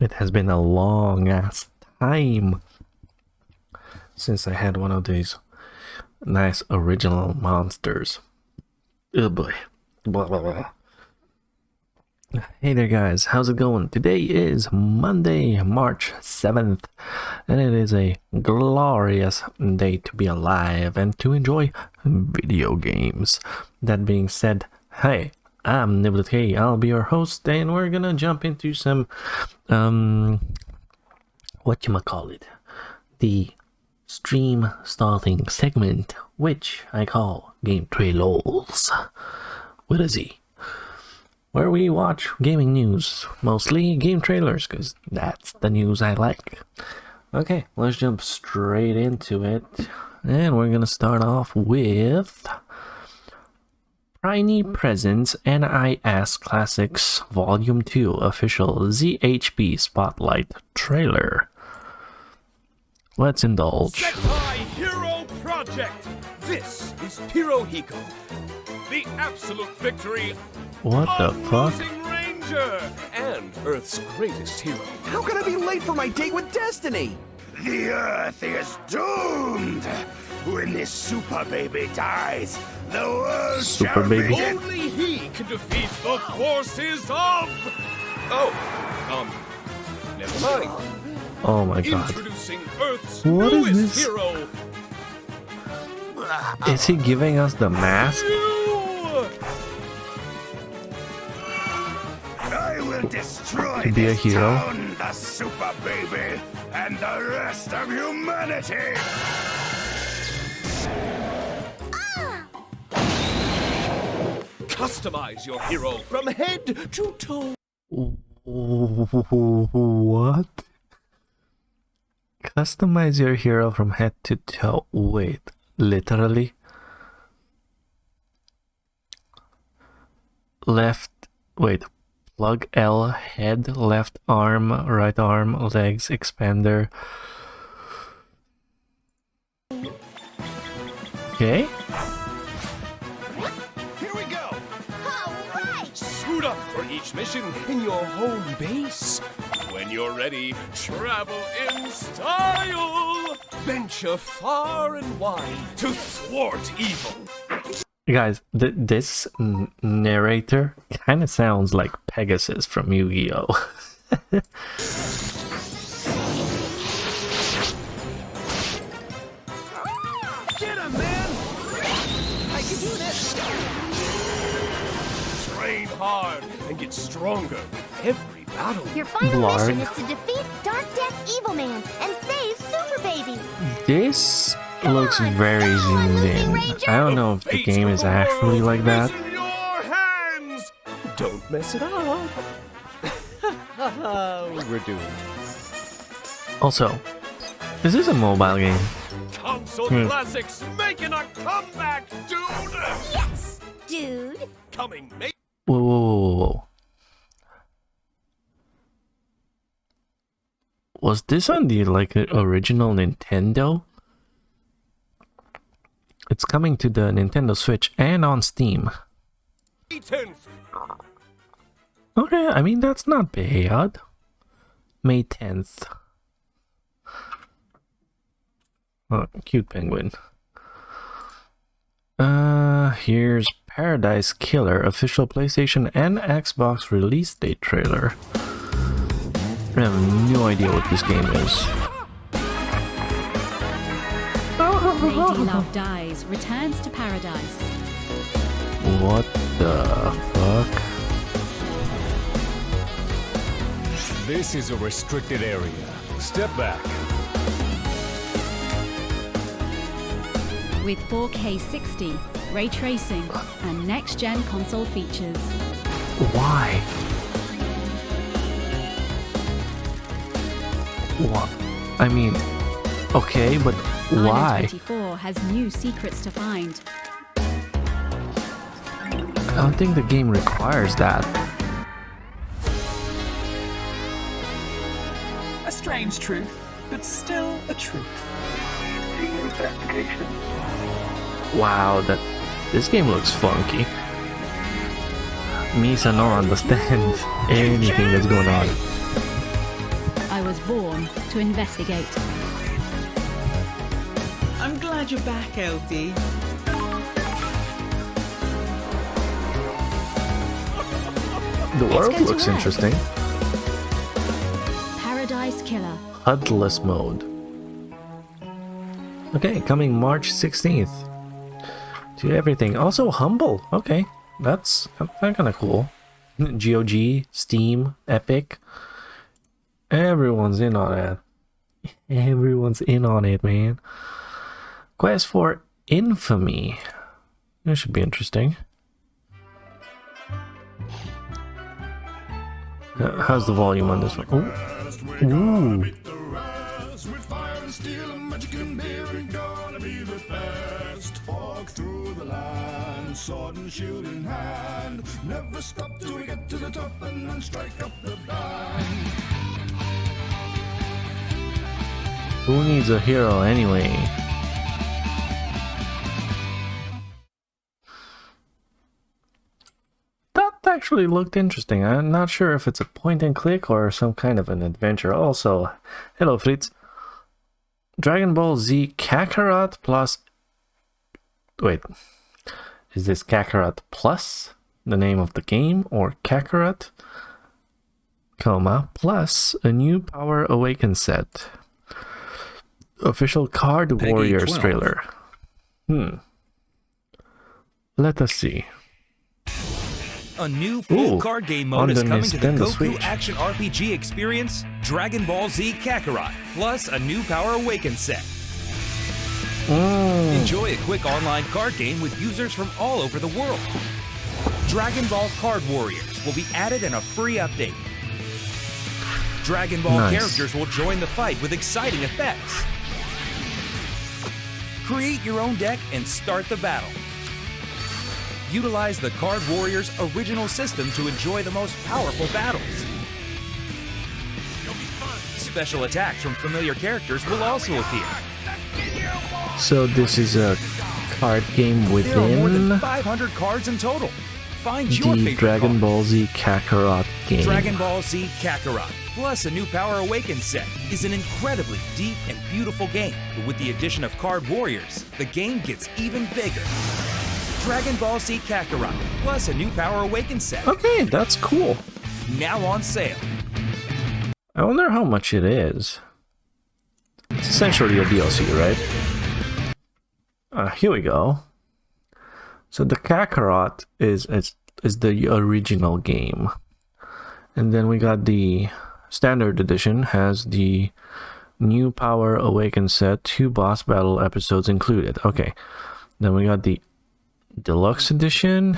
It has been a long ass time since I had one of these nice original monsters. Oh boy. Blah, blah, blah. Hey there guys, how's it going? Today is Monday, March 7th, and it is a glorious day to be alive and to enjoy video games. That being said, hey, I'm NibletK, I'll be your host, and we're gonna jump into some, whatchamacallit, the stream starting segment, which I call Game Trailorz, with a Z, where we watch gaming news, mostly game trailers, because that's the news I like. Okay, let's jump straight into it, and we're gonna start off with Tiny Presents NES Classics Volume 2 official ZHP Spotlight trailer. Let's indulge. Sentai Hero Project! This is Pirohiko, the absolute victory What the of fuck? Losing Ranger and Earth's greatest hero. How can I be late for my date with Destiny? The Earth is doomed! When this super baby dies, the world Super shall baby? be Only he can defeat the forces of... never mind. Oh my god. Introducing Earth's What is newest this? hero. Is he giving us the mask? I will destroy To be a this hero? town, the super baby, and the rest of humanity! Customize your hero from head to toe. What? Customize your hero from head to toe. Wait, literally? Plug L, head, left arm, right arm, legs, expander. Okay. Here we go. Suit up for each mission in your home base. When you're ready, travel in style. Venture far and wide to thwart evil. Guys, this narrator kind of sounds like Pegasus from Yu-Gi-Oh! Get him, man! I can do this! Train hard and get stronger with every battle. Your final Blarg. mission is to defeat Dark Death Evil Man and save Super Baby. This looks very zoomed in. I don't know if the Fate game of is the actually world like that. is in your hands. Don't mess it up. We're doomed. Also, is this a mobile game? Console classics making a comeback, dude. Yes, dude. Coming, mate. Whoa. Was this on the original Nintendo? It's coming to the Nintendo Switch and on Steam. 10th. Okay, I mean that's not bad. May 10th. Oh, cute penguin. Here's Paradise Killer official PlayStation and Xbox release date trailer. I have no idea what this game is. Lady Love Dies returns to paradise. What the fuck? This is a restricted area. Step back. With 4K 60, ray tracing, and next-gen console features. Why? What? I mean, okay, but why? 24 has new secrets to find. I don't think the game requires that. A strange truth, but still a truth. Wow, this game looks funky. Misa don't understand anything that's going on. was born to investigate. I'm glad you're back, LD. The world go to looks work. interesting. Paradise Killer. HUDless mode. Okay, coming March 16th. To everything. Also Humble. Okay, that's kind of cool. GOG, Steam, Epic. Everyone's in on it. Everyone's in on it, man. Quest for Infamy. That should be interesting. How's the volume on this one? Ooh. Ooh. Sword and shield in hand, never stop till we get to the top and then strike up the band. Who needs a hero anyway? That actually looked interesting. I'm not sure if it's a point and click or some kind of an adventure. Also, hello Fritz. Dragon Ball Z Kakarot plus... Wait. Is this Kakarot Plus, the name of the game, or Kakarot, plus a new Power Awaken set? Official Card Peggy Warriors 12. trailer. Let us see. A new full Ooh, card game on mode is the coming to the Nintendo Goku Switch. Action RPG experience, Dragon Ball Z Kakarot, plus a new Power Awaken set. Enjoy a quick online card game with users from all over the world. Dragon Ball Card Warriors will be added in a free update. Dragon Ball Nice. characters will join the fight with exciting effects. Create your own deck and start the battle. Utilize the Card Warriors original system to enjoy the most powerful battles. Special attacks from familiar characters will also appear. So this is a card game There are more than within 500 cards in total. Find your the favorite Dragon card. Ball Z Kakarot game. Dragon Ball Z Kakarot, plus a new Power Awaken set, is an incredibly deep and beautiful game. But with the addition of Card Warriors, the game gets even bigger. Dragon Ball Z Kakarot, plus a new Power Awaken set, Okay, that's cool. now on sale. I wonder how much it is. It's essentially a DLC, right? Here we go. So the Kakarot is the original game, and then we got the standard edition has the new Power Awaken set, 2 boss battle episodes included. Okay, then we got the deluxe edition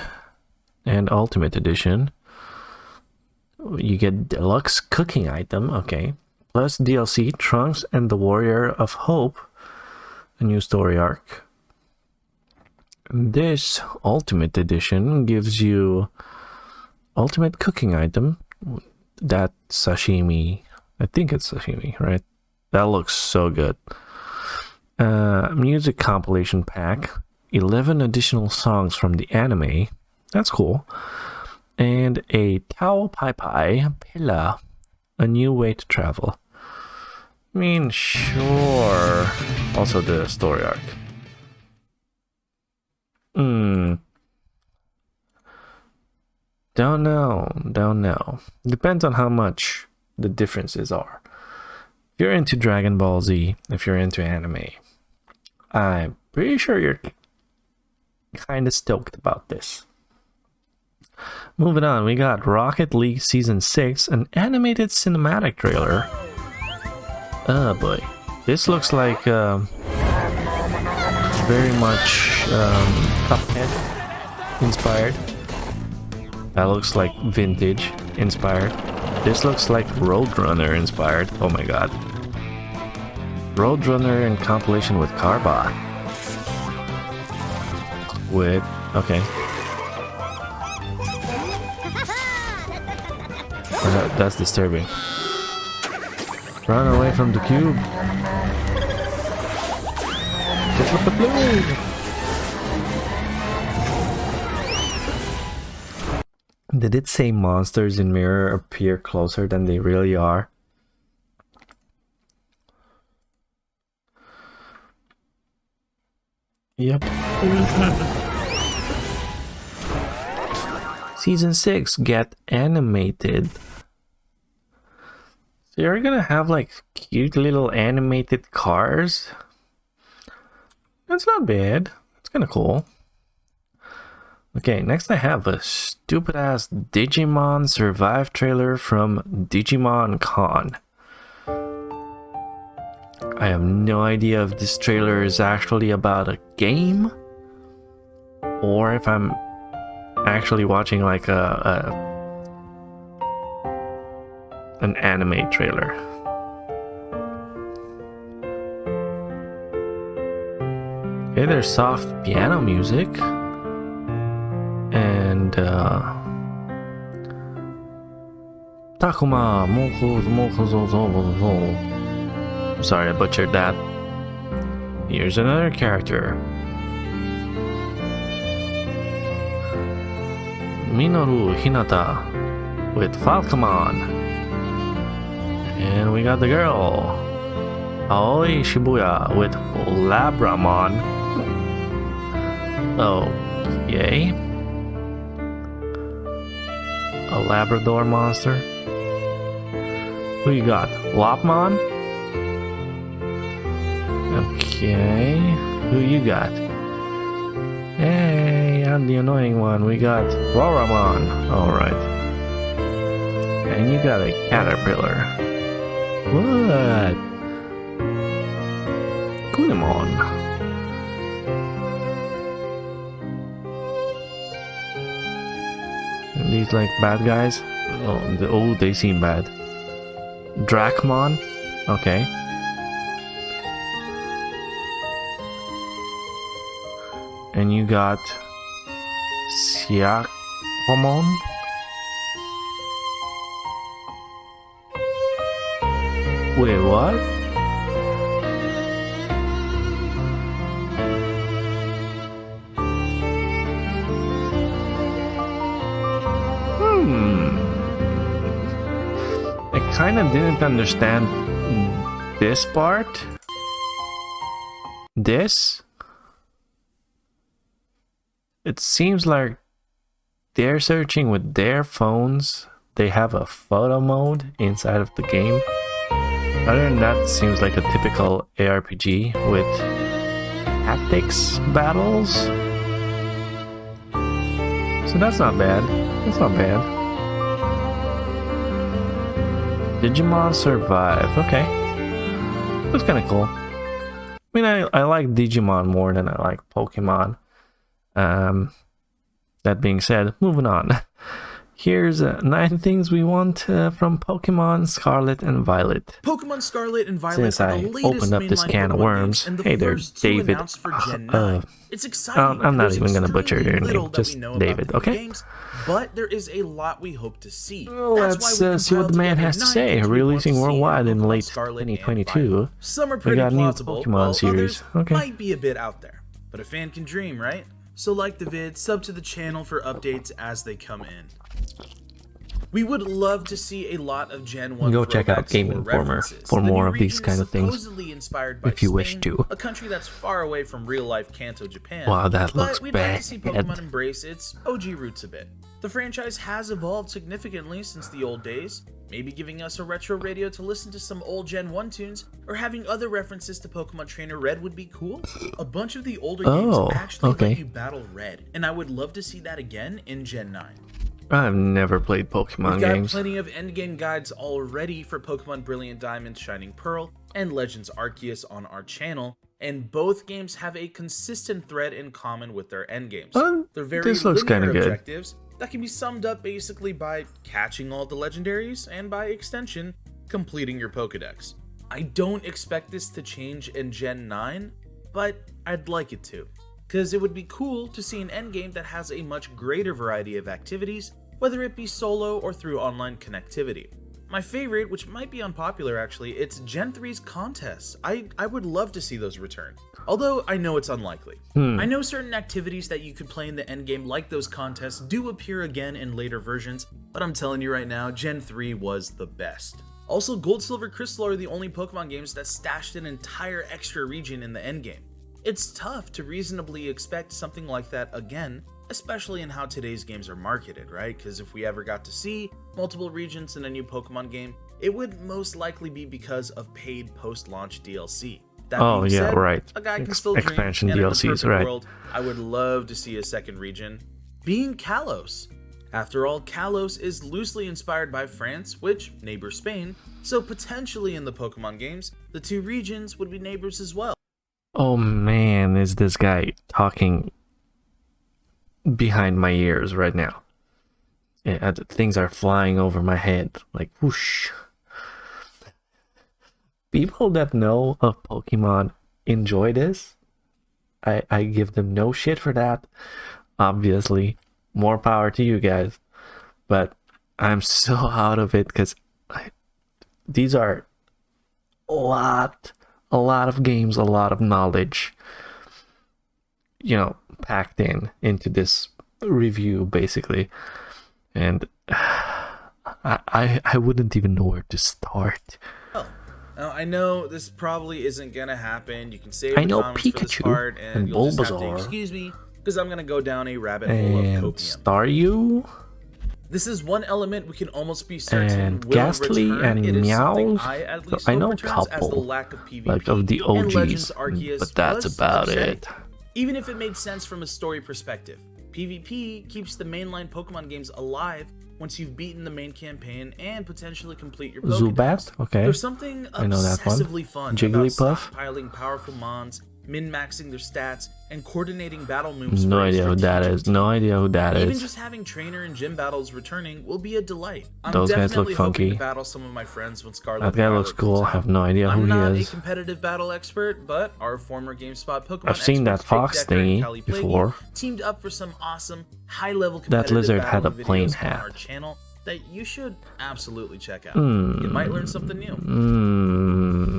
and ultimate edition. You get deluxe cooking item, okay, plus DLC Trunks and the Warrior of Hope, a new story arc. This ultimate edition gives you ultimate cooking item, that sashimi, I think it's sashimi, right? That looks so good. Music compilation pack, 11 additional songs from the anime, that's cool. And a Tao Pai Pai Pillar, a new way to travel. I mean, sure. Also the story arc. Don't know. Depends on how much the differences are. If you're into Dragon Ball Z, if you're into anime, I'm pretty sure you're kind of stoked about this. Moving on, we got Rocket League Season 6, an animated cinematic trailer. Oh boy. This looks like very much Cuphead inspired. That looks like vintage inspired. This looks like Roadrunner inspired. Oh my god. Roadrunner in compilation with Carbot. With... okay. That's disturbing. Run away from the cube. Get with the blue. Did it say monsters in mirror appear closer than they really are? Yep. Season 6 get animated. So you're gonna have like cute little animated cars. That's not bad. That's kind of cool. Okay, next I have a stupid ass Digimon Survive trailer from Digimon Con. I have no idea if this trailer is actually about a game or if I'm actually watching like an anime trailer. Okay, there's soft piano music and Takuma Mokozomokozozozo. Sorry, I butchered that. Here's another character. Minoru Hinata with Falcomon. And we got the girl. Aoi Shibuya with Labramon. Okay. A Labrador monster. Who you got? Lopmon? Okay, who you got? Hey, I'm the annoying one. We got Roramon. Alright. And you got a caterpillar. What? Kunamon. And these like bad guys? Oh, they seem bad. Dracmon? Okay. And you got Siakomon. Wait, what? I kind of didn't understand this part. This? It seems like they're searching with their phones. They have a photo mode inside of the game. Other than that, it seems like a typical ARPG with tactics battles. So that's not bad. That's not bad. Digimon Survive. Okay. That's kind of cool. I mean, I like Digimon more than I like Pokemon. That being said, moving on. Here's 9 things we want from Pokemon Scarlet and Violet. Pokemon Scarlet and Violet Since are I the latest opened up this mainline can of Pokemon worms, games, and the hey there, first two David. announced for Gen 9. It's exciting. I'm not There's even gonna butcher your extremely little name, that we just know about David, the okay? games, but there is a lot we hope to see. Well, That's let's why we see what the man compiled has to together say. 9 things we want Releasing to see worldwide in Pokemon late Scarlet and 2022. Violet. Some are We pretty got a new plausible, Pokemon while series. others Okay. might be a bit out there. But a fan can dream, right? So like the vid, sub to the channel for updates as they come in. We would love to see a lot of Gen 1 Go check out throwbacks Game or Informer references. for The new more of these region kind is of things, supposedly inspired by if you wish Spain, to. a country that's far away from real-life Kanto, Japan. Wow, that but looks we'd bad. like to see Pokemon embrace its OG roots a bit. The franchise has evolved significantly since the old days, maybe giving us a retro radio to listen to some old Gen 1 tunes, or having other references to Pokemon Trainer Red would be cool. A bunch of the older games actually let you battle Red, and I would love to see that again in Gen 9. I've never played Pokemon We've got games. plenty of endgame guides already for Pokemon Brilliant Diamond, Shining Pearl, and Legends Arceus on our channel, and both games have a consistent thread in common with their endgames. They're very this looks linear kinda good. objectives that can be summed up basically by catching all the legendaries and by extension, completing your Pokedex. I don't expect this to change in Gen 9, but I'd like it to, because it would be cool to see an endgame that has a much greater variety of activities, whether it be solo or through online connectivity. My favorite, which might be unpopular actually, it's Gen 3's contests. I would love to see those return, although I know it's unlikely. I know certain activities that you could play in the endgame, like those contests, do appear again in later versions, but I'm telling you right now, Gen 3 was the best. Also, Gold, Silver, Crystal are the only Pokemon games that stashed an entire extra region in the endgame. It's tough to reasonably expect something like that again, especially in how today's games are marketed, right? Because if we ever got to see multiple regions in a new Pokemon game, it would most likely be because of paid post-launch DLC. That being said, right. A guy can still dream, Expansion and in the DLCs, perfect right. world, I would love to see a second region being Kalos. After all, Kalos is loosely inspired by France, which neighbors Spain, so potentially in the Pokemon games, the two regions would be neighbors as well. Oh man, is this guy talking behind my ears right now? Yeah, things are flying over my head like whoosh. People that know of Pokemon enjoy this. I give them no shit for that. Obviously, more power to you guys. But I'm so out of it because these are a lot of games, a lot of knowledge, you know, packed into this review basically. And I wouldn't even know where to start. Now, I know this probably isn't gonna happen. You can save I the know comments for this Pikachu part, and and you'll just have to Bulbasaur. excuse me, because I'm gonna go down a rabbit hole of And copium. Staryu This is one element we can almost be certain and will Ghastly return. and It is something Meows. I at So least I hope know a returns as the couple, lack of PvP like of the and OGs, Legends Arceus but that's was about upsetting. it. Even if it made sense from a story perspective, PvP keeps the mainline Pokemon games alive once you've beaten the main campaign and potentially complete your Pokédex. Zubat, okay. There's something I know that one. obsessively fun Jigglypuff. about stockpiling powerful mons, min-maxing their stats, and coordinating battle moves. No for a idea who that strategic is. team. No idea who that Even is. just having trainer and gym battles returning will be a delight. I'm Those guys definitely look hoping funky. to battle some of my friends when Scarlet That guy and looks Violet cool. comes I have out. no idea who I'm he not is. a competitive battle expert, but our former GameSpot Pokemon I've seen that experts, fox Jake Decker and thingy Callie Plaguey, before. teamed up for some awesome high-level competitive lizard had a battling plain videos on hat. our channel that you should absolutely check out. You might learn something new.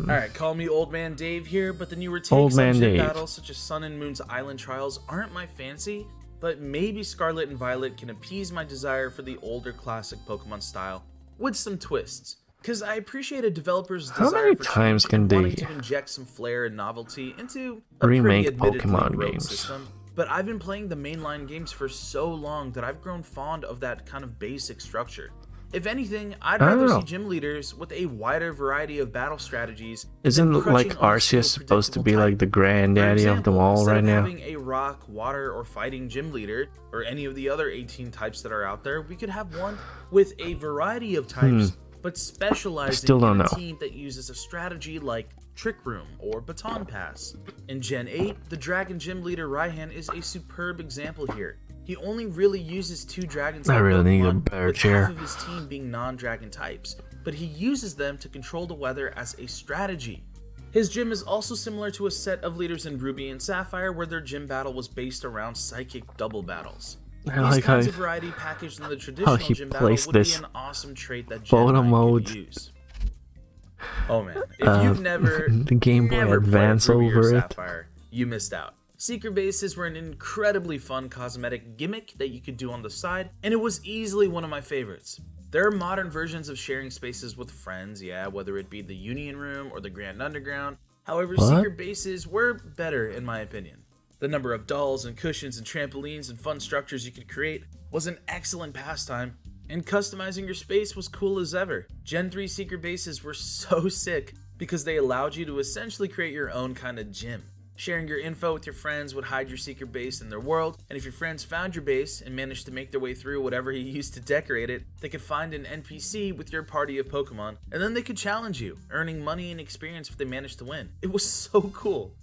Alright, call me Old Man Dave here, but the newer Old takes on Man gym Dave. battles such as Sun and Moon's Island Trials aren't my fancy, but maybe Scarlet and Violet can appease my desire for the older classic Pokemon style with some twists. Because I appreciate a developer's How desire many for times change can and they wanting to inject some flair and novelty into a remake pretty admittedly Pokemon rogue games? system. But I've been playing the mainline games for so long that I've grown fond of that kind of basic structure. If anything, I'd I don't rather know. see gym leaders with a wider variety of battle strategies. Isn't than like crushing on a Arceus supposed to predictable be like type. the For granddaddy of them example, all instead right of now? having a rock, water, or fighting gym leader, or any of the other 18 types that are out there, we could have one with a variety of types, but specializing Still don't in a know. team that uses a strategy like Trick Room or Baton Pass. In Gen 8, the Dragon Gym leader Raihan is a superb example here. He only really uses 2 dragon type I really need a Pokemon, better with chair. half of his team being non-dragon types, but he uses them to control the weather as a strategy. His gym is also similar to a set of leaders in Ruby and Sapphire where their gym battle was based around psychic double battles. I These like kinds how of variety packaged in the traditional he gym battle placed would be this an awesome trait that photo Gen 9 mode. could use. Oh man, if you've never the Game Boy never played Advance Ruby or over it. Sapphire, you missed out. Secret bases were an incredibly fun cosmetic gimmick that you could do on the side, and it was easily one of my favorites. There are modern versions of sharing spaces with friends, yeah, whether it be the Union Room or the Grand Underground. However, What? secret bases were better in my opinion. The number of dolls and cushions and trampolines and fun structures you could create was an excellent pastime, and customizing your space was cool as ever. Gen 3 secret bases were so sick because they allowed you to essentially create your own kind of gym. Sharing your info with your friends would hide your secret base in their world, and if your friends found your base and managed to make their way through whatever you used to decorate it, they could find an NPC with your party of Pokemon, and then they could challenge you, earning money and experience if they managed to win. It was so cool.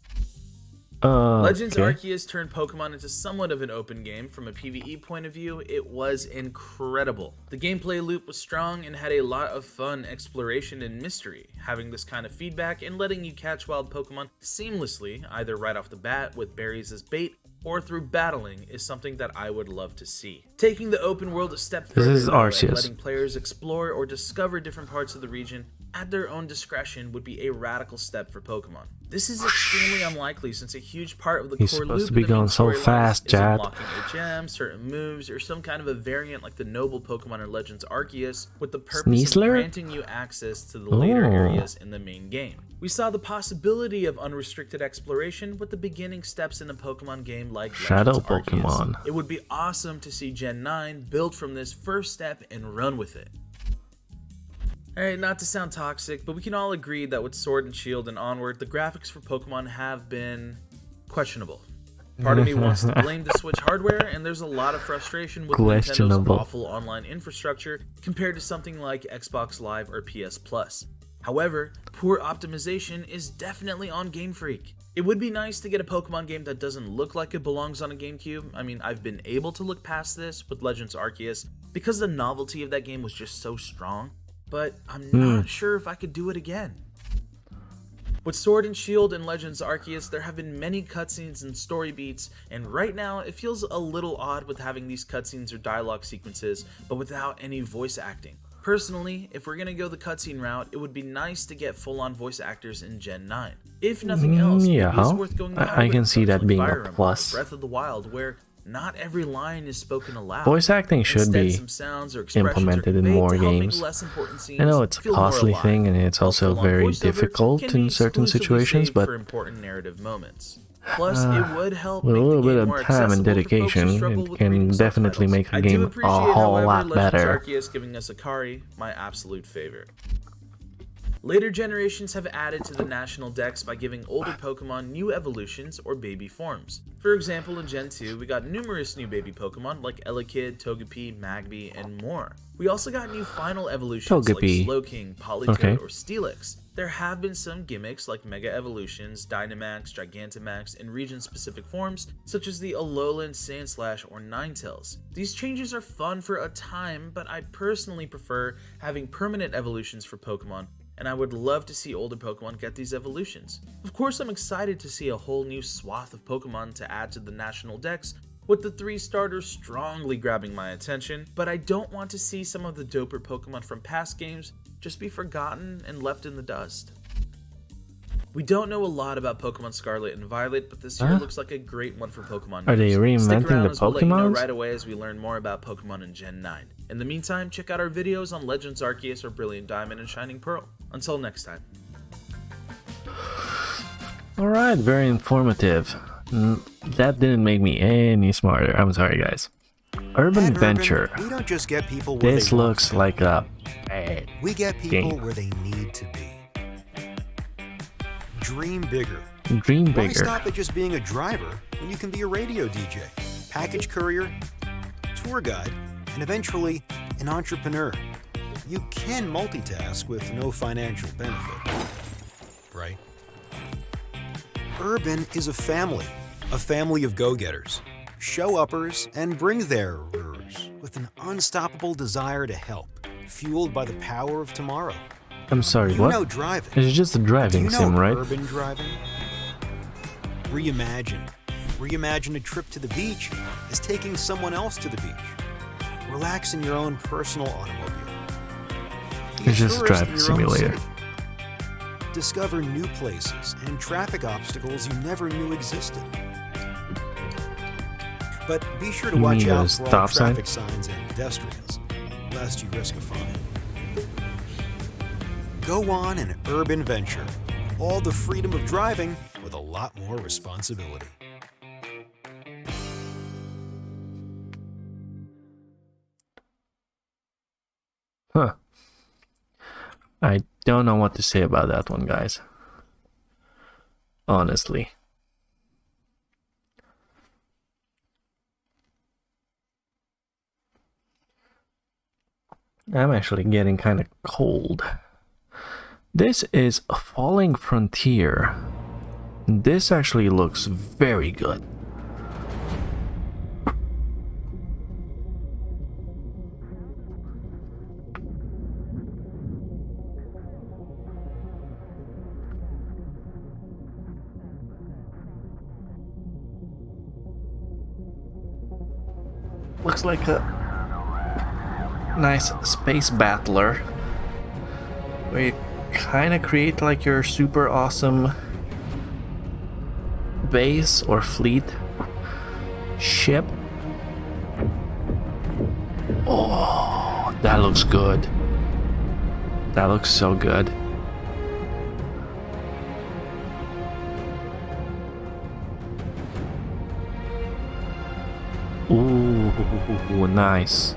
Legends Okay. Arceus turned Pokemon into somewhat of an open game. From a PvE point of view, it was incredible. The gameplay loop was strong and had a lot of fun exploration and mystery. Having this kind of feedback and letting you catch wild Pokemon seamlessly, either right off the bat with berries as bait, or through battling, is something that I would love to see. Taking the open world a step further is though, and Arceus. letting players explore or discover different parts of the region at their own discretion would be a radical step for Pokemon. This is extremely unlikely since a huge part of the He's core supposed loop to be of the main going so storylines fast, is Chad. unlocking a gem, certain moves, or some kind of a variant like the noble Pokemon in Legends Arceus with the purpose Sneasler? of granting you access to the later Oh. areas in the main game. We saw the possibility of unrestricted exploration with the beginning steps in a Pokemon game like Shadow Legends Arceus. Pokemon. It would be awesome to see Gen 9 build from this first step and run with it. Alright, not to sound toxic, but we can all agree that with Sword and Shield and onward, the graphics for Pokemon have been questionable. Part of me wants to blame the Switch hardware, and there's a lot of frustration with Nintendo's awful online infrastructure compared to something like Xbox Live or PS Plus. However, poor optimization is definitely on Game Freak. It would be nice to get a Pokemon game that doesn't look like it belongs on a GameCube. I mean, I've been able to look past this with Legends Arceus because the novelty of that game was just so strong, but I'm not sure if I could do it again. With Sword and Shield and Legends Arceus, there have been many cutscenes and story beats, and right now it feels a little odd with having these cutscenes or dialogue sequences, but without any voice acting. Personally, if we're gonna go the cutscene route, it would be nice to get full-on voice actors in Gen 9. If nothing else, maybe it's worth going the I can see that being a Fire Emblem, plus. Breath of the Wild, where not every line is spoken aloud. Voice acting should Instead, be some sounds or expressions implemented are in conveyed more to help make games. less important scenes I know it's a feel more costly alive. thing, and it's also Full-on very voiceover difficult can be in certain exclusively situations, saved but for important narrative moments. Plus, it would help with a make little the bit game of more time and accessible for folks who dedication, struggle it with can reading definitely subtitles. make a I do game a appreciate, whole however, lot Legends better. Arceus giving us Akari, my absolute favorite. Later generations have added to the national dex by giving older Pokemon new evolutions or baby forms. For example, in Gen 2, we got numerous new baby Pokemon like Elekid, Togepi, Magby, and more. We also got new final evolutions Togepi. like Slowking, Politoed, Okay. or Steelix. There have been some gimmicks like Mega Evolutions, Dynamax, Gigantamax, and region-specific forms such as the Alolan, Sandslash, or Ninetales. These changes are fun for a time, but I personally prefer having permanent evolutions for Pokemon, and I would love to see older Pokemon get these evolutions. Of course, I'm excited to see a whole new swath of Pokemon to add to the national dex, with the 3 starters strongly grabbing my attention, but I don't want to see some of the doper Pokemon from past games just be forgotten and left in the dust. We don't know a lot about Pokemon Scarlet and Violet, but this year looks like a great one for Pokemon Are they news. Stick reinventing around the as we'll let you know Pokemons? right away as we learn more about Pokemon in Gen 9. In the meantime, check out our videos on Legends Arceus or Brilliant Diamond and Shining Pearl. Until next time. Alright, very informative. That didn't make me any smarter. I'm sorry, guys. Urban Adventure. We don't just get people where This they want looks to be. like a bad We get people game. where they need to be. Dream bigger. Dream Why bigger. stop at just being a driver when you can be a radio DJ, package courier, tour guide, and eventually an entrepreneur? You can multitask with no financial benefit, right? Urban is a family of go-getters, show-uppers, and bring-therers with an unstoppable desire to help, fueled by the power of tomorrow. I'm sorry, You what? know driving. It's just a Do driving you know sim, right? urban driving? Reimagine. Reimagine a trip to the beach as taking someone else to the beach. Relax in your own personal automobile. Be It's just a tourist in driving your own simulator. city. Discover new places and traffic obstacles you never knew existed. But be sure to You watch mean out those for all stop signs? traffic signs and pedestrians, lest you risk a fine. Go on an urban venture. All the freedom of driving with a lot more responsibility. Huh. I don't know what to say about that one, guys. Honestly. I'm actually getting kind of cold. This is a Falling Frontier. This actually looks very good. Looks like a nice space battler where you kind of create like your super awesome base or fleet ship. Oh, that looks good. That looks so good. Ooh, nice.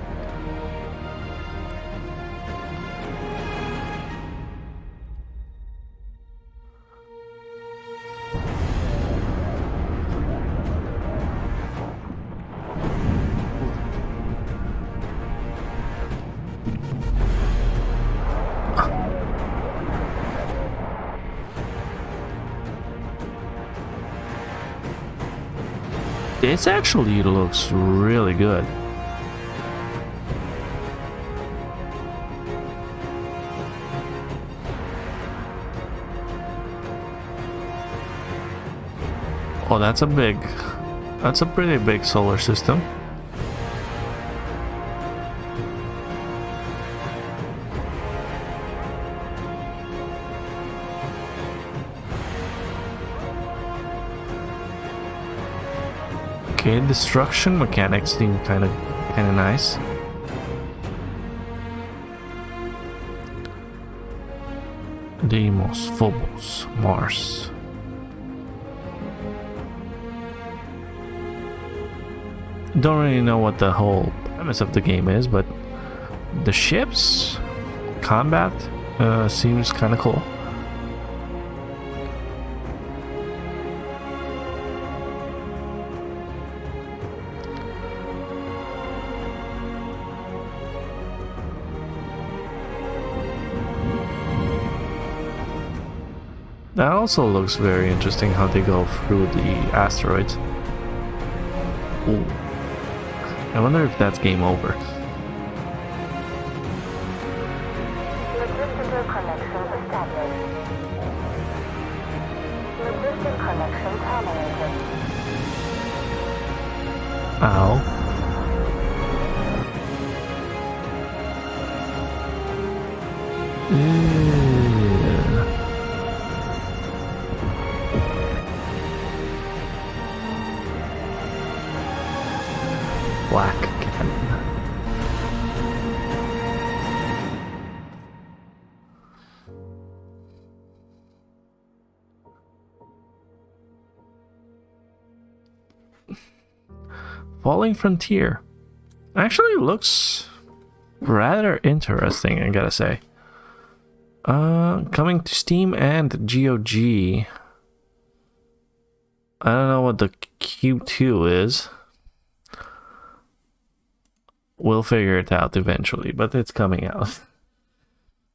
This actually looks really good. Oh, that's a pretty big solar system. Okay, destruction mechanics seem kind of nice. Deimos, Phobos, Mars. Don't really know what the whole premise of the game is, but the ships combat seems kind of cool. That also looks very interesting, how they go through the asteroids. Ooh. I wonder if that's game over. Logistical connection established. Logistic connection terminated. Ow. Black cannon. Falling Frontier actually looks rather interesting, I gotta say. Coming to Steam and GOG. I don't know what the Q2 is. We'll figure it out eventually, but it's coming out.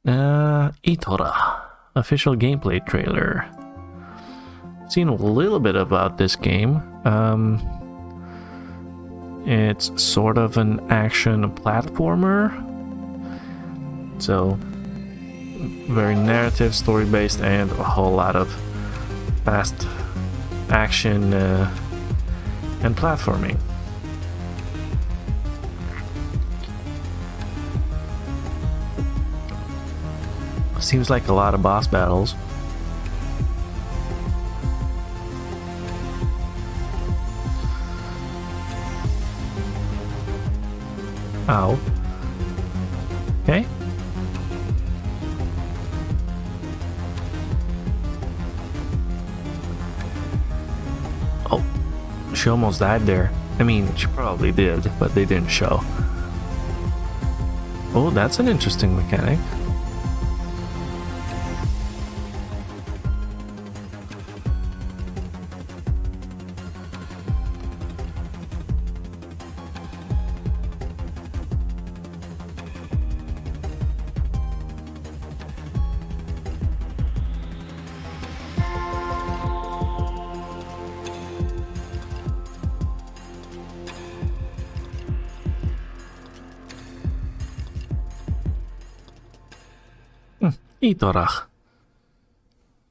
Itora. Official gameplay trailer. Seen a little bit about this game. It's sort of an action platformer. So, very narrative, story-based, and a whole lot of fast action and platforming. Seems like a lot of boss battles. Ow. Okay. Oh, she almost died there. I mean, she probably did, but they didn't show. Oh, that's an interesting mechanic.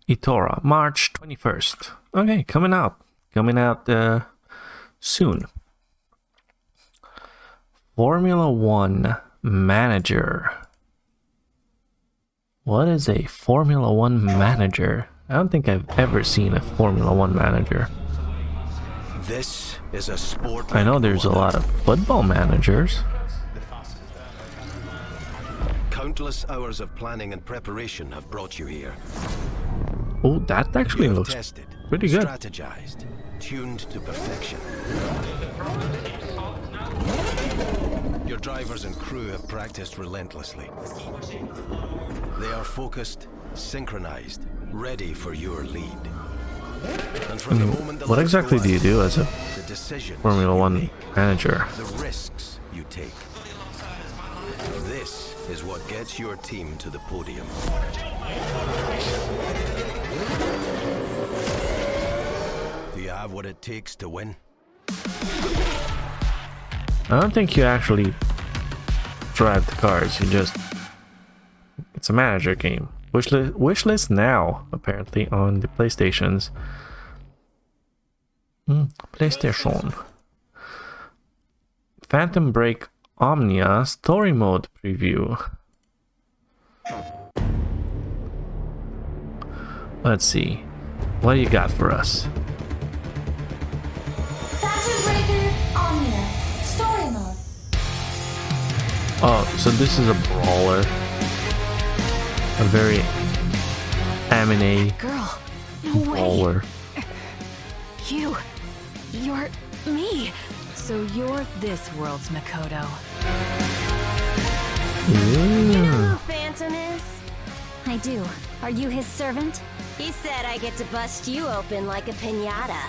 Itora, March 21st. Okay, coming out soon. Formula 1 Manager. What is a Formula 1 Manager? I don't think I've ever seen a Formula 1 Manager. This is a sport. I know there's a lot of football managers. Countless hours of planning and preparation have brought you here. Oh, that actually looks pretty good. Strategized, tuned to perfection. survivors and crew have practiced relentlessly. They are focused, synchronized, ready for your lead. And from the moment the What lights exactly go do you out, do as a the decisions Formula you One make, manager? the risks you take. This is what gets your team to the podium. Do you have what it takes to win? I don't think you actually drive the cars. You just... It's a manager game. Wishlist now, apparently, on the PlayStations. PlayStation. Phantom Break Omnia Story Mode Preview. Let's see. What do you got for us? Phantom Breaker Omnia Story Mode. Oh, so this is a brawler. A very anime Girl, no way. brawler. You're me. So you're this world's Makoto. You know who Phantom is? I do. Are you his servant? He said I get to bust you open like a piñata.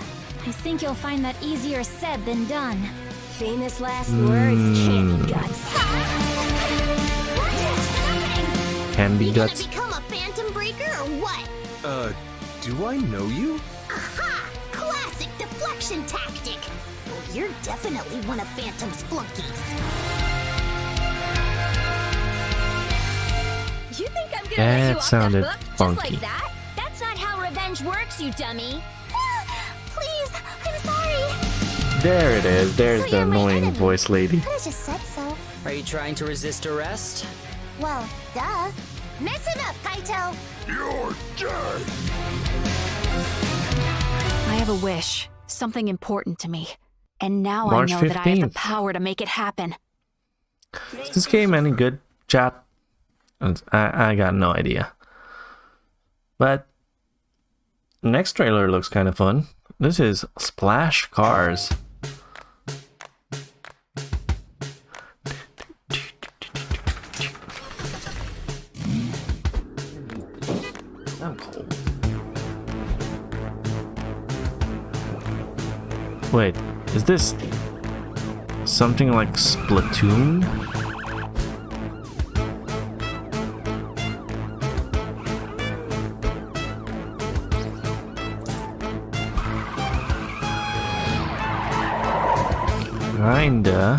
I think you'll find that easier said than done. Famous last words, candy guts. Candy You guts. gonna become a Phantom Breaker or what? Do I know you? Aha! Classic deflection tactic! Well, you're definitely one of Phantom's flunkies. You think I'm gonna let That you off sounded the hook just funky. like that? That's not how revenge works, you dummy. Please, I'm sorry. There it is. There's So the you're my annoying enemy. voice lady. Could have just said so. Are you trying to resist arrest? Well, duh. Listen up, Kaito! You're dead! I have a wish, something important to me. And now March I know that I have the 15th. power to make it happen. Is this game any good, chat? I got no idea. But next trailer looks kind of fun. This is Splash Cars. I'm cold. Wait, is this something like Splatoon? Kinda.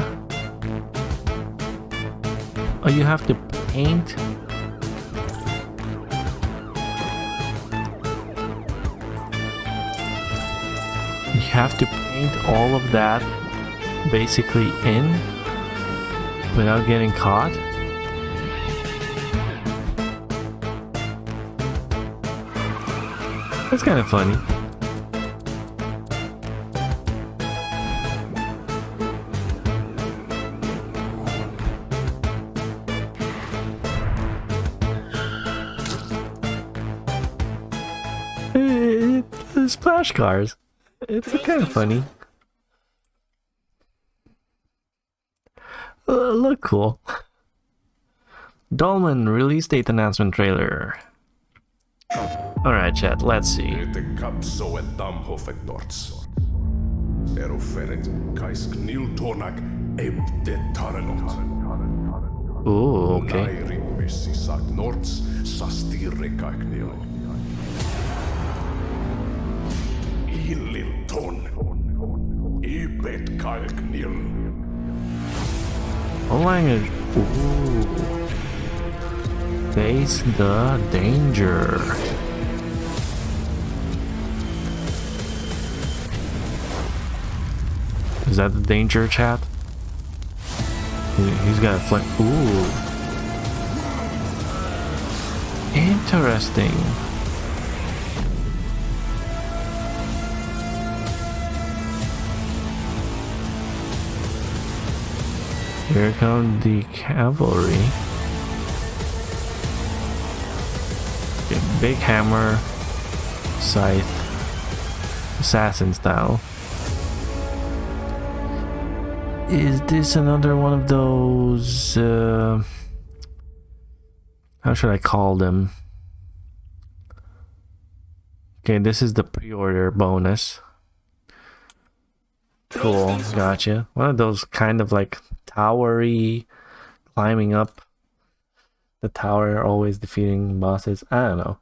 Oh, you have to paint? You have to paint all of that basically in without getting caught? That's kind of funny. Splash cars. It's kind of funny. Look cool. Dolman release date announcement trailer. Alright, chat, let's see. Ooh, okay. Online is... Ooh. Face the danger. Is that the danger, chat? He's got a flick. Ooh. Interesting. Here come the cavalry. Okay, big hammer, scythe, assassin style. Is this another one of those... how should I call them? Okay, this is the pre-order bonus. Cool, gotcha. One of those kind of like towery, climbing up the tower, always defeating bosses. I don't know.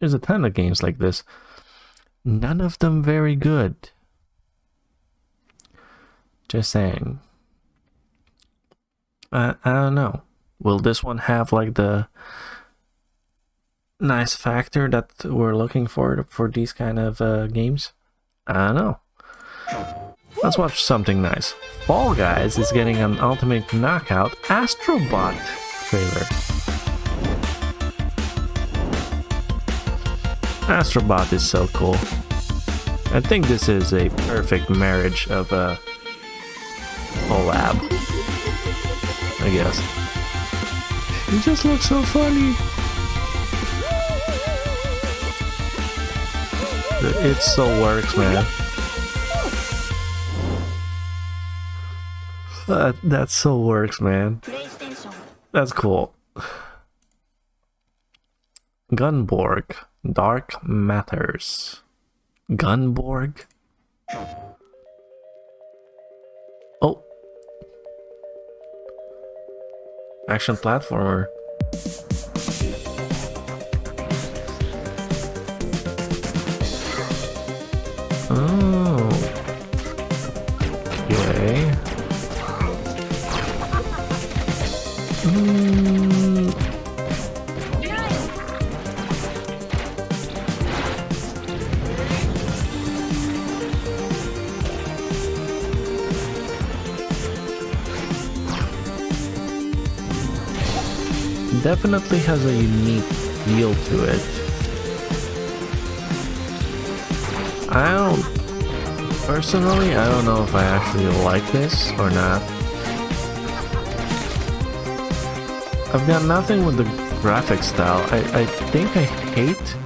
There's a ton of games like this. None of them very good. Just saying. I don't know. Will this one have like the nice factor that we're looking for these kind of games? I don't know. Let's watch something nice. Fall Guys is getting an Ultimate Knockout Astrobot trailer. Astrobot is so cool. I think this is a perfect marriage of a collab, I guess. It just looks so funny. It so works, man. That so works, man. That's cool. Gunborg, Dark Matters. Gunborg? Oh. Action platformer. Oh. Okay. Definitely has a unique feel to it. Personally, I don't know if I actually like this or not. I've got nothing with the graphic style. I think I hate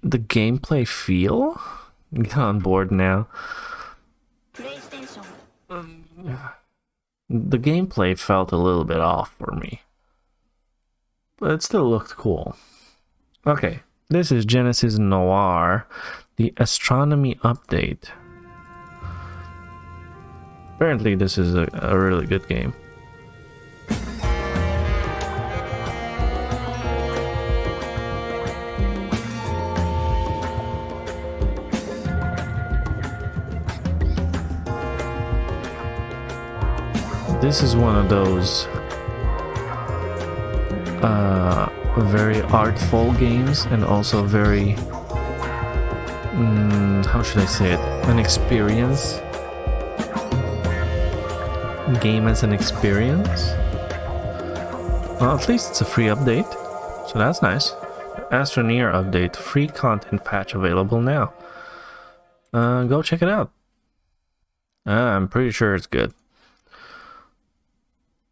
the gameplay feel. Get on board now. The gameplay felt a little bit off for me, but it still looked cool. Okay, this is Genesis Noir, the astronomy update. Apparently this is a really good game. This is one of those very artful games, and also very how should I say it, an experience game as an experience. Well, at least it's a free update, so that's nice. Astroneer update, free content patch available now. Go check it out. I'm pretty sure it's good.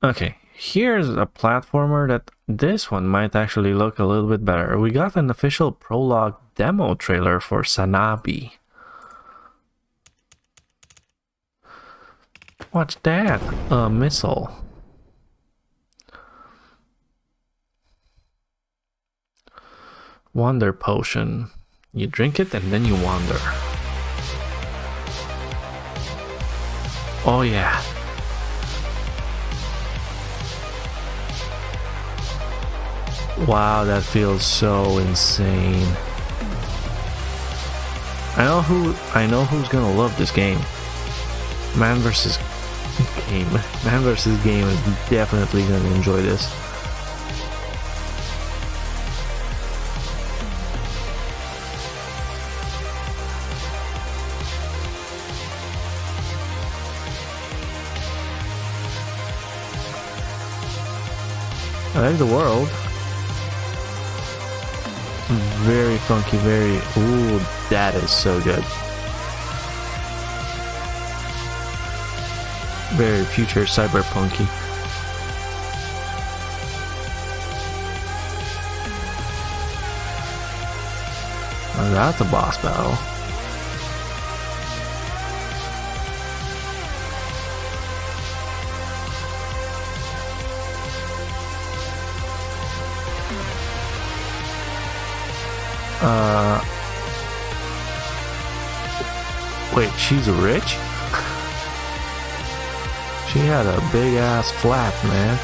Okay, here's a platformer that this one might actually look a little bit better. We got an official prologue demo trailer for Sanabe. What's that? A missile. Wander potion. You drink it and then you wander. Oh yeah. Wow, that feels so insane. I know who's gonna love this game. Man vs. Game is definitely gonna enjoy this. I like the world. Very funky, very... Ooh, that is so good. Very future cyberpunky. Oh, that's a boss battle. she's rich? She had a big ass flat, man.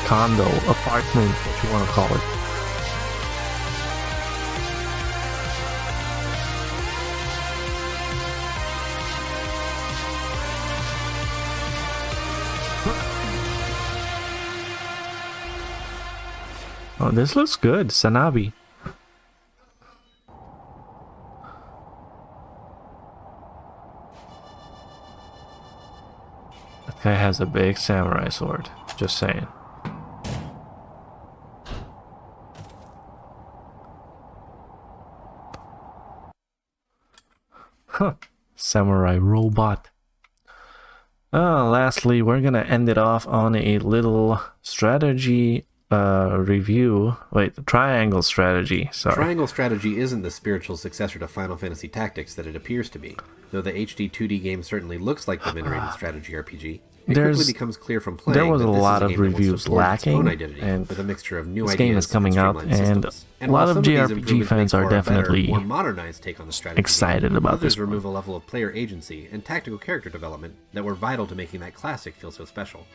Condo, apartment, what you want to call it. Oh, this looks good, Sanabe. That guy has a big samurai sword, just saying. Huh, samurai robot. Lastly, we're gonna end it off on a little strategy review. Wait, the triangle strategy. Sorry. Triangle strategy isn't the spiritual successor to Final Fantasy Tactics that it appears to be. Though the HD 2D game certainly looks like the venerated strategy RPG, it quickly becomes clear from playing there was that a this lot is a of game that wants to reviews forge its lacking, own identity and with a mixture of new this ideas game is coming out, streamlined and systems. a lot of while some these JRPG improvements fans make are for a better, definitely more modernized take on the strategy excited game, about others this one. remove a level of player agency and tactical character development that were vital to making that classic feel so special.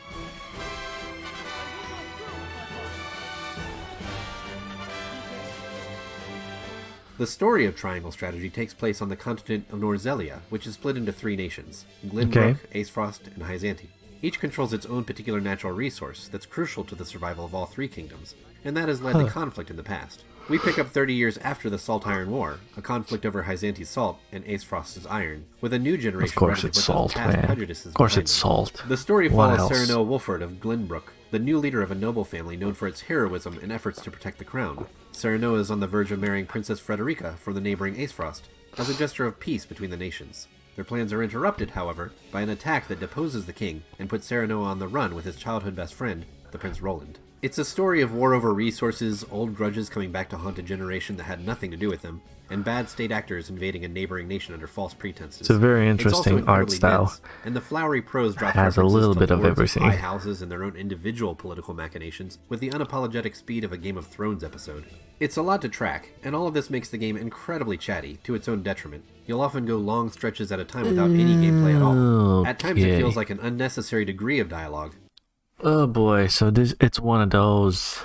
The story of Triangle Strategy takes place on the continent of Norzelia, which is split into 3 nations: Glenbrook, Acefrost, and Hyzante. Each controls its own particular natural resource that's crucial to the survival of all 3 kingdoms, and that has led to conflict in the past. We pick up 30 years after the Salt Iron War, a conflict over Hyzante's salt and Acefrost's iron, with a new generation of course ready it's to put those salt, past man. prejudices Of course behind it's them. salt. The story What follows else? Sereno Wolford of Glenbrook, the new leader of a noble family known for its heroism and efforts to protect the crown. Sereno is on the verge of marrying Princess Frederica from the neighboring Acefrost, as a gesture of peace between the nations. Their plans are interrupted, however, by an attack that deposes the king and puts Sereno on the run with his childhood best friend, the Prince Roland. It's a story of war over resources, old grudges coming back to haunt a generation that had nothing to do with them, and bad state actors invading a neighboring nation under false pretenses. It's a very It's also interesting art incredibly style. dense, and the flowery prose drops Has a references little to bit of lords everything. high houses and their own individual political machinations with the unapologetic speed of a Game of Thrones episode. It's a lot to track, and all of this makes the game incredibly chatty, to its own detriment. You'll often go long stretches at a time without any gameplay at all. At times it Okay. feels like an unnecessary degree of dialogue. Oh boy, so it's one of those.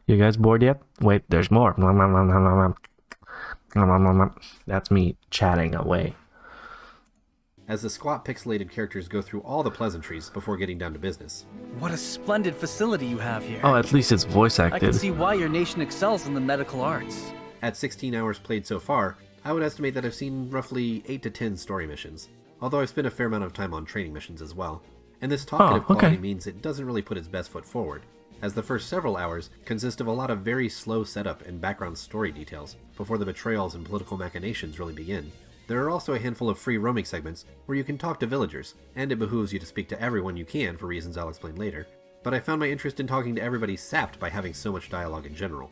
You guys bored yet? Wait, there's more. That's me chatting away. As the squat pixelated characters go through all the pleasantries before getting down to business. What a splendid facility you have here. Oh, at least it's voice I can acted. see why your nation excels in the medical arts. At 16 hours played so far, I would estimate that I've seen roughly 8 to 10 story missions, although I've spent a fair amount of time on training missions as well. And this talkative quality means it doesn't really put its best foot forward, as the first several hours consist of a lot of very slow setup and background story details before the betrayals and political machinations really begin. There are also a handful of free roaming segments where you can talk to villagers, and it behooves you to speak to everyone you can for reasons I'll explain later, but I found my interest in talking to everybody sapped by having so much dialogue in general.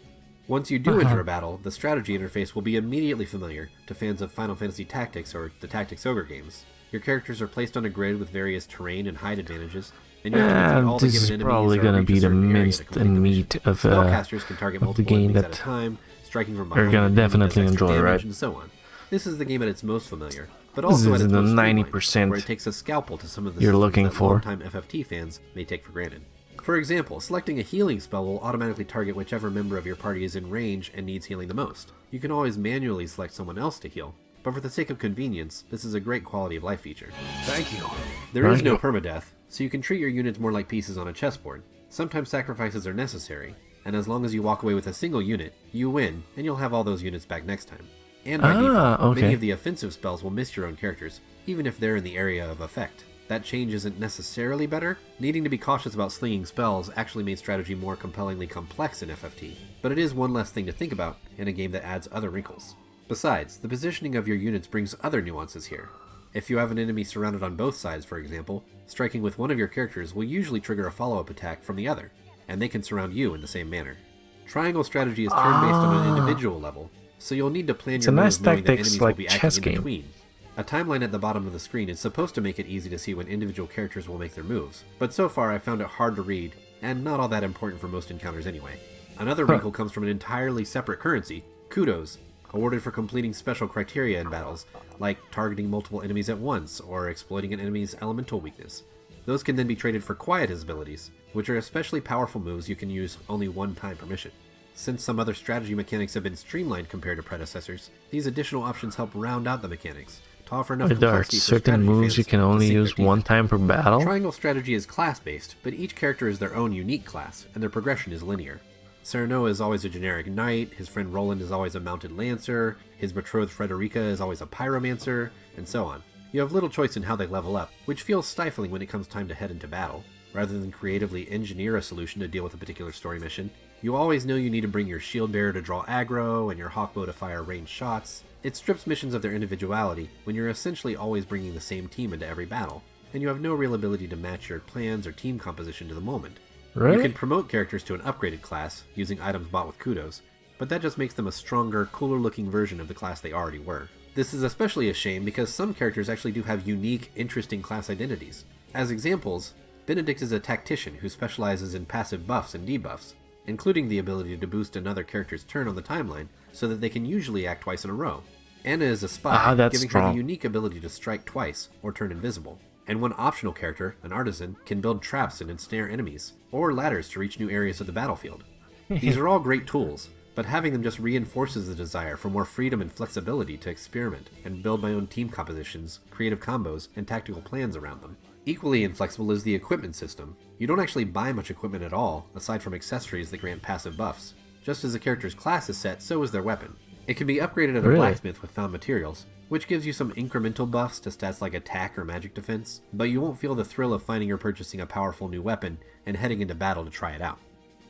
Once you do enter a battle, the strategy interface will be immediately familiar to fans of Final Fantasy Tactics or the Tactics Ogre games. Your characters are placed on a grid with various terrain and height advantages, and you have to defeat all the This given is enemies probably or going to reach be a the certain area to minced complete and the mission. meat of Spellcasters can target the multiple game enemies that at a time, striking from you're behind, gonna and does definitely extra enjoy, damage, right? and so on. This is the game at its most familiar, but This also at is its the most 90% streamlined, where it takes a scalpel to some of the you're systems looking that for. longtime FFT fans may take for granted. For example, selecting a healing spell will automatically target whichever member of your party is in range and needs healing the most. You can always manually select someone else to heal, but for the sake of convenience, this is a great quality of life feature. Thank you. There is no permadeath, so you can treat your units more like pieces on a chessboard. Sometimes sacrifices are necessary, and as long as you walk away with a single unit, you win, and you'll have all those units back next time. And by default, many of the offensive spells will miss your own characters, even if they're in the area of effect. That change isn't necessarily better. Needing to be cautious about slinging spells actually made strategy more compellingly complex in FFT, but it is one less thing to think about in a game that adds other wrinkles. Besides, the positioning of your units brings other nuances here. If you have an enemy surrounded on both sides, for example, striking with one of your characters will usually trigger a follow-up attack from the other, and they can surround you in the same manner. Triangle strategy is turn-based on an individual level, so you'll need to plan It's your a moves nice knowing that tactics enemies like will be acting chess in game. between. A timeline at the bottom of the screen is supposed to make it easy to see when individual characters will make their moves, but so far I found it hard to read, and not all that important for most encounters anyway. Another wrinkle comes from an entirely separate currency, kudos, awarded for completing special criteria in battles, like targeting multiple enemies at once, or exploiting an enemy's elemental weakness. Those can then be traded for Quietus abilities, which are especially powerful moves you can use only one time per mission. Since some other strategy mechanics have been streamlined compared to predecessors, these additional options help round out the mechanics, to offer enough There are complexity for certain strategy moves fans you can to only sink their use teeth one into. time per battle? Triangle strategy is class-based, but each character is their own unique class, and their progression is linear. Cyrano is always a generic knight, his friend Roland is always a mounted lancer, his betrothed Frederica is always a pyromancer, and so on. You have little choice in how they level up, which feels stifling when it comes time to head into battle. Rather than creatively engineer a solution to deal with a particular story mission, you always know you need to bring your shield bearer to draw aggro and your hawkbow to fire ranged shots. It strips missions of their individuality when you're essentially always bringing the same team into every battle, and you have no real ability to match your plans or team composition to the moment. Really? You can promote characters to an upgraded class, using items bought with kudos, but that just makes them a stronger, cooler looking version of the class they already were. This is especially a shame because some characters actually do have unique, interesting class identities. As examples, Benedict is a tactician who specializes in passive buffs and debuffs, including the ability to boost another character's turn on the timeline so that they can usually act twice in a row. Anna is a spy, giving her the unique ability to strike twice or turn invisible. And one optional character, an artisan, can build traps and ensnare enemies, or ladders to reach new areas of the battlefield. These are all great tools, but having them just reinforces the desire for more freedom and flexibility to experiment and build my own team compositions, creative combos, and tactical plans around them. Equally inflexible is the equipment system. You don't actually buy much equipment at all, aside from accessories that grant passive buffs. Just as a character's class is set, so is their weapon. It can be upgraded at a blacksmith with found materials, which gives you some incremental buffs to stats like attack or magic defense, but you won't feel the thrill of finding or purchasing a powerful new weapon and heading into battle to try it out.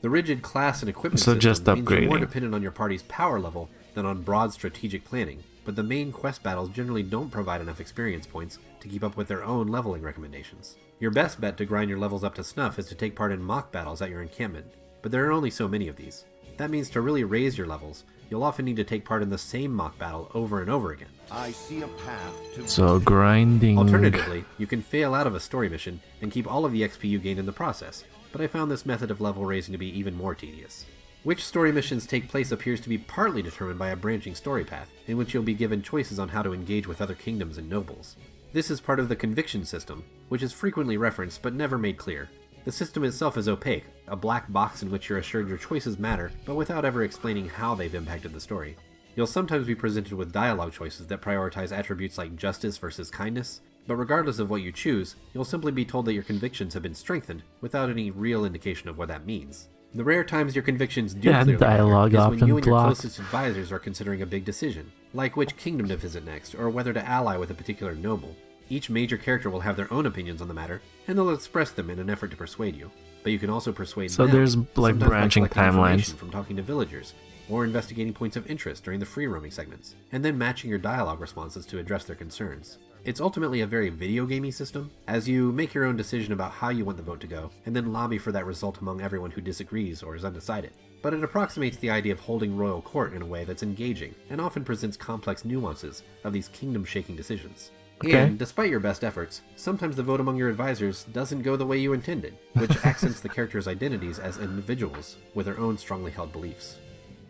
The rigid class and equipment system means you're more dependent on your party's power level than on broad strategic planning, but the main quest battles generally don't provide enough experience points to keep up with their own leveling recommendations. Your best bet to grind your levels up to snuff is to take part in mock battles at your encampment, but there are only so many of these. That means to really raise your levels, you'll often need to take part in the same mock battle over and over again. I see a path to So grinding. Alternatively, you can fail out of a story mission and keep all of the XP you gain in the process, but I found this method of level raising to be even more tedious. Which story missions take place appears to be partly determined by a branching story path, in which you'll be given choices on how to engage with other kingdoms and nobles. This is part of the conviction system, which is frequently referenced but never made clear. The system itself is opaque, a black box in which you're assured your choices matter, but without ever explaining how they've impacted the story. You'll sometimes be presented with dialogue choices that prioritize attributes like justice versus kindness, but regardless of what you choose, you'll simply be told that your convictions have been strengthened, without any real indication of what that means. The rare times your convictions do clearly dialogue matter is when you and your block. closest advisors are considering a big decision, like which kingdom to visit next, or whether to ally with a particular noble. Each major character will have their own opinions on the matter, and they'll express them in an effort to persuade you. But you can also persuade them, there's like sometimes by branching collecting information timelines. from talking to villagers, or investigating points of interest during the free roaming segments, and then matching your dialogue responses to address their concerns. It's ultimately a very video gamey system, as you make your own decision about how you want the vote to go, and then lobby for that result among everyone who disagrees or is undecided. But it approximates the idea of holding royal court in a way that's engaging, and often presents complex nuances of these kingdom-shaking decisions. Okay. And, despite your best efforts, sometimes the vote among your advisors doesn't go the way you intended, which accents the characters' identities as individuals with their own strongly held beliefs.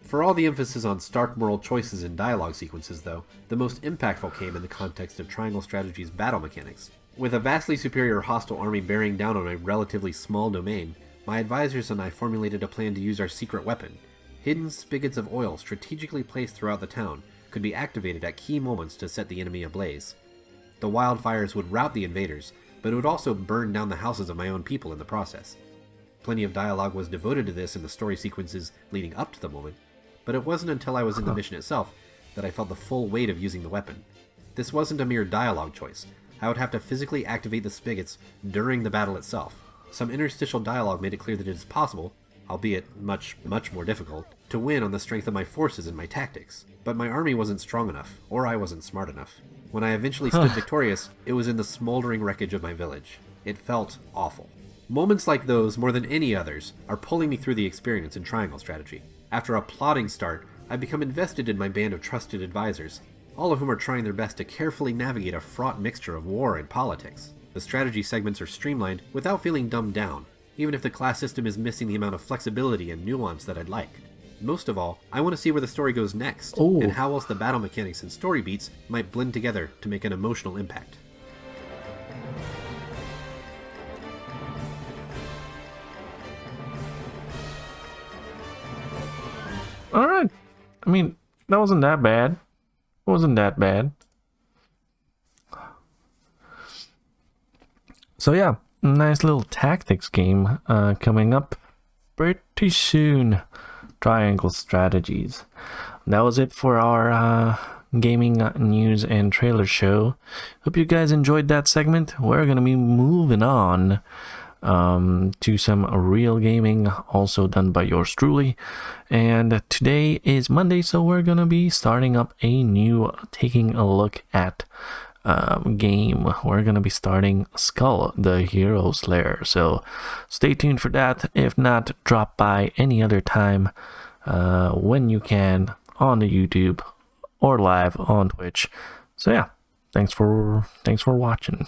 For all the emphasis on stark moral choices in dialogue sequences, though, the most impactful came in the context of Triangle Strategy's battle mechanics. With a vastly superior hostile army bearing down on a relatively small domain, my advisors and I formulated a plan to use our secret weapon. Hidden spigots of oil strategically placed throughout the town could be activated at key moments to set the enemy ablaze. The wildfires would rout the invaders, but it would also burn down the houses of my own people in the process. Plenty of dialogue was devoted to this in the story sequences leading up to the moment, but it wasn't until I was in the mission itself that I felt the full weight of using the weapon. This wasn't a mere dialogue choice. I would have to physically activate the spigots during the battle itself. Some interstitial dialogue made it clear that it is possible, albeit much, much more difficult, to win on the strength of my forces and my tactics. But my army wasn't strong enough, or I wasn't smart enough. When I eventually stood victorious, it was in the smoldering wreckage of my village. It felt awful. Moments like those, more than any others, are pulling me through the experience in Triangle Strategy. After a plodding start, I've become invested in my band of trusted advisors, all of whom are trying their best to carefully navigate a fraught mixture of war and politics. The strategy segments are streamlined without feeling dumbed down, even if the class system is missing the amount of flexibility and nuance that I'd like. Most of all, I want to see where the story goes next, and how else the battle mechanics and story beats might blend together to make an emotional impact. Alright. I mean, that wasn't that bad. It wasn't that bad. So yeah, nice little tactics game coming up pretty soon. Triangle strategies. That was it for our gaming news and trailer show. Hope you guys enjoyed that segment. We're gonna be moving on to some real gaming, also done by yours truly. And today is Monday, so we're gonna be starting up taking a look at game. We're gonna be starting Skull, the Hero Slayer. So stay tuned for that. If not, drop by any other time when you can on the YouTube or live on Twitch. So yeah, thanks for watching.